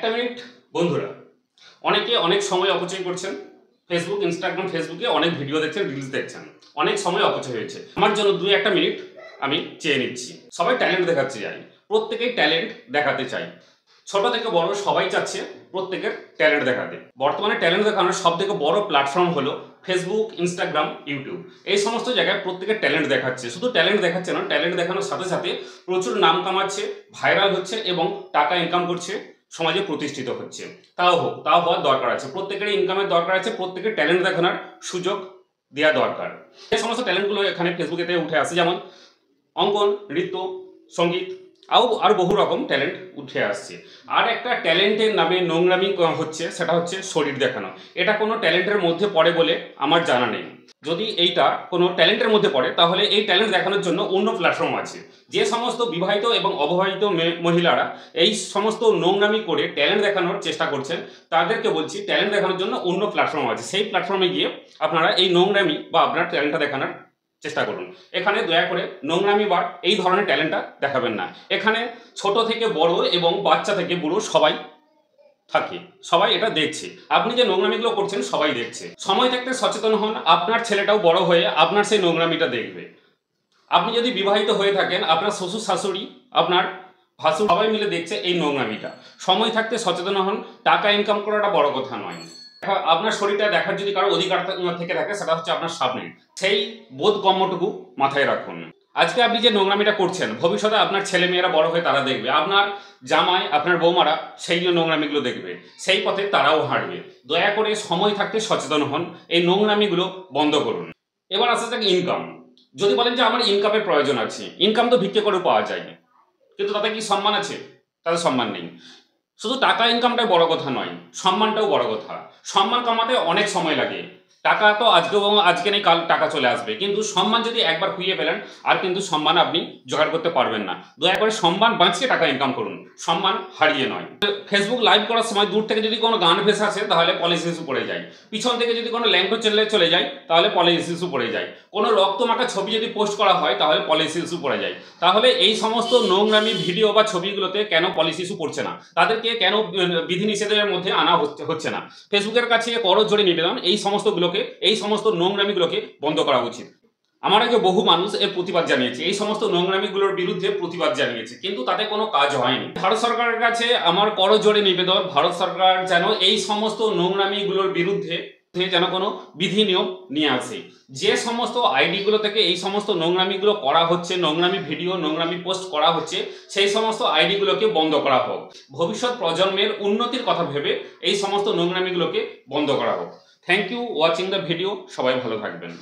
একটা মিনিট বন্ধুরা, অনেকে অনেক সময় অপচয় করছেন। ফেসবুক, ইনস্টাগ্রাম, ফেসবুকে অনেক ভিডিও দেখছেন, রিলস দেখছেন, অনেক সময় অপচয় হয়েছে। আমার জন্য 2-1 মিনিট আমি চেয়ে নিচ্ছি। সবাই ট্যালেন্ট দেখাতে চাই, প্রত্যেকেই ট্যালেন্ট দেখাতে চাই। ছোট থেকে বড় সবাই চাচ্ছে প্রত্যেকের ট্যালেন্ট দেখাতে। বর্তমানে ট্যালেন্ট দেখানোর সব থেকে বড় প্ল্যাটফর্ম হলো ফেসবুক, ইনস্টাগ্রাম, ইউটিউব। এই সমস্ত জায়গায় প্রত্যেকের ট্যালেন্ট দেখাচ্ছে। শুধু ট্যালেন্ট দেখাচ্ছে না, ট্যালেন্ট দেখানোর সাথে সাথে প্রচুর নাম কামাচ্ছে, ভাইরাল হচ্ছে এবং টাকা ইনকাম করছে, সমাজে প্রতিষ্ঠিত হচ্ছে। তাও হওয়ার দরকার আছে। প্রত্যেকের ইনকামের দরকার আছে, প্রত্যেকের ট্যালেন্ট দেখানোর সুযোগ দেওয়া দরকার। এই সমস্ত ট্যালেন্টগুলো এখানে ফেসবুকেতে উঠে আসে, যেমন অঙ্কন, নৃত্য, সঙ্গীত, আর বহু রকম ট্যালেন্ট উঠে আসছে। আর একটা ট্যালেন্টের নামে নোংরামি হচ্ছে, সেটা হচ্ছে শরীর দেখানো। এটা কোনো ট্যালেন্টের মধ্যে পড়ে বলে আমার জানা নেই। যদি এইটা কোনো ট্যালেন্টের মধ্যে পড়ে তাহলে এই ট্যালেন্ট দেখানোর জন্য অন্য প্ল্যাটফর্ম আছে। যে সমস্ত বিবাহিত এবং অবিবাহিত মহিলারা এই সমস্ত নোংরামি করে ট্যালেন্ট দেখানোর চেষ্টা করছেন, তাদেরকে বলছি ট্যালেন্ট দেখানোর জন্য অন্য প্ল্যাটফর্ম আছে। সেই প্ল্যাটফর্মে গিয়ে আপনারা এই নোংরামি বা আপনার ট্যালেন্টটা দেখানোর চেষ্টা করুন। এখানে দয়া করে নোংরামি বা এই ধরনের ট্যালেন্টটা দেখাবেন না। এখানে ছোট থেকে বড় এবং বাচ্চা থেকে বুড়ো সবাই থাকে, সবাই এটা দেখছে। আপনি যে নোংরামিগুলো করছেন সবাই দেখছে। সময় থাকতে সচেতন হন, আপনার ছেলেটাও বড় হয়ে আপনার সেই নোংরামিটা দেখবে। আপনি যদি বিবাহিত হয়ে থাকেন, আপনার শ্বশুর শাশুড়ি, আপনার ভাসুর সবাই মিলে দেখছে এই নোংরামিটা। সময় থাকতে সচেতন হন। টাকা ইনকাম করাটা বড় কথা নয়। আপনার শরীরটা দেখার যদি কারো অধিকার থেকে থাকে, সেটা হচ্ছে আপনার সামনে। সেই বোধগম্যটুকু মাথায় রাখুন। আজকে আপনি যে নোংরামিটা করছেন, ভবিষ্যতে আপনার ছেলে মেয়েরা বড় হয়ে তারা দেখবে। আপনার জামাই, আপনার বৌমারা সেই নোংরামিগুলো দেখবে, সেই পথে তারাও হাঁটবে। দয়া করে সময় থাকতে সচেতন হন, এই নোংরামিগুলো বন্ধ করুন। এবার আসা যাক ইনকাম। যদি বলেন যে আমার ইনকামের প্রয়োজন আছে, ইনকাম তো ভিক্ষে করে পাওয়া যায়, কিন্তু তাতে কি সম্মান আছে? তাতে সম্মান নেই। শুধু টাকা ইনকামটাই বড় কথা নয়, সম্মানটাও বড় কথা। সম্মান কামাতে অনেক সময় লাগে। টাকা তো আজকে নেই, কাল টাকা চলে আসবে, কিন্তু সম্মান যদি একবার খুইয়ে ফেলেন আর কিন্তু সম্মান আপনি জোগাড় করতে পারবেন না। দয়া করে সম্মান বাঁচিয়ে টাকা ইনকাম করুন, সম্মান হারিয়ে নয়। ফেসবুক লাইভ করার সময় দূর থেকে যদি কোনো গান ভেসে আসে তাহলে পলিসি ইস্যু পড়ে যায়। পিছন থেকে যদি কোনো ল্যাম্পো চলে যায় তাহলে পলিসি ইস্যু পড়ে যায়। কোনো রক্তমাখা ছবি যদি পোস্ট করা হয় তাহলে পলিসি ইস্যু পড়ে যায়। তাহলে এই সমস্ত নোংরামি ভিডিও বা ছবিগুলোতে কেন পলিসি ইস্যু পড়ছে না? তাদেরকে কেন বিধিনিষেধের মধ্যে আনা হচ্ছে না? ফেসবুকের কাছে করজোড়ে নিবেদন, এই সমস্ত নোংরামিগুলোকে বন্ধ করা উচিত। আমার আগে বহু মানুষ এর প্রতিবাদ জানিয়েছে, এই সমস্ত নোংরামিগুলোর বিরুদ্ধে প্রতিবাদ জানিয়েছে, কিন্তু তাতে কোনো কাজ হয়নি। ভারত সরকারের কাছে আমার করজোড়ে নিবেদন, ভারত সরকার যেন এই সমস্ত নোংরামিগুলোর বিরুদ্ধে যেন কোনো বিধি নিয়ম নিয়ে আসে। যে সমস্ত আইডিগুলো থেকে এই সমস্ত নোংরামিগুলো করা হচ্ছে, নোংরামি ভিডিও, নোংরামি পোস্ট করা হচ্ছে, সেই সমস্ত আইডিগুলোকে বন্ধ করা হোক। ভবিষ্যৎ প্রজন্মের উন্নতির কথা ভেবে এই সমস্ত নোংরামিগুলোকে বন্ধ করা হোক। Thank you watching the video. সবাই ভালো থাকবেন।